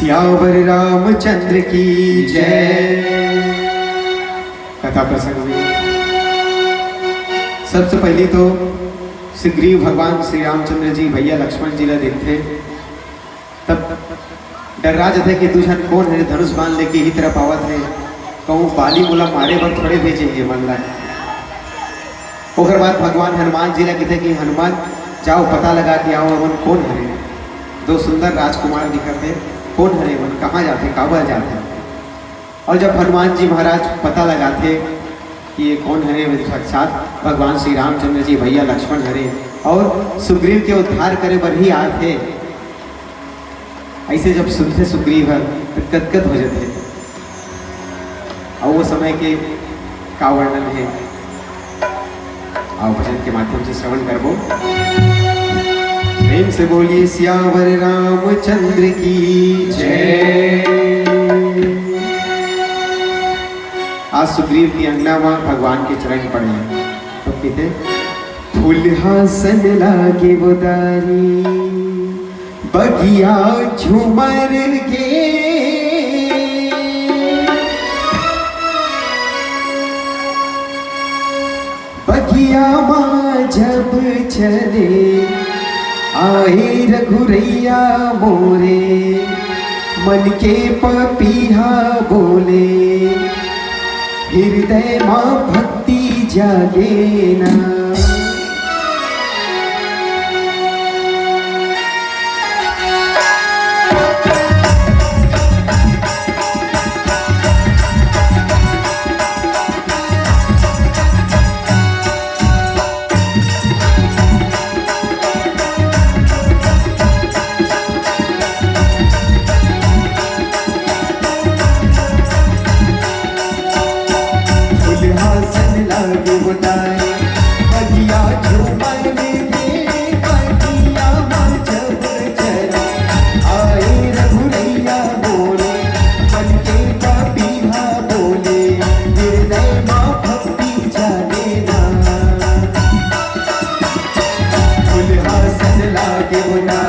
सियावर रामचंद्र की जय। कथा प्रसंग में सबसे पहले तो सुग्रीव भगवान श्री रामचंद्र जी भैया लक्ष्मण जी ला देखते, तब डर्रा जाते कि दुश्मन कौन है, धनुष बांध लेके ही तरफ आवत है, कहूँ बाली मुला मारे पर थोड़े भेजेंगे मन ला। ओकर बाद भगवान हनुमान जी ला कहते कि हनुमान जाओ पता लगा के आओ मन कौन है। दो सुंदर राजकुमार दिखते, कौन है मन, कहाँ जाते, काबल जाते। और जब हनुमान जी महाराज पता लगाते कि ये कौन हरे, साक्षात भगवान श्री रामचंद्र जी भैया लक्ष्मण हरे और सुग्रीव के उद्धार करे बर ही आते। ऐसे जब सुनते सुग्रीव तो गदगद हो जाते। और वो समय के का वर्णन है, आओ भजन के माध्यम से श्रवण करबो। प्रेम से बोलिए सियावर रामचंद्र की जय। आज सुग्रीव की अंगना में भगवान के चरण पड़े, तो कहते फूलहासन लागे बुदारी बगिया झूमर के, बगिया माँ जब चले आए रघुरैया मोरे, मन के पपीहा बोले हृदय माँ भक्ति जागे ना। के बुना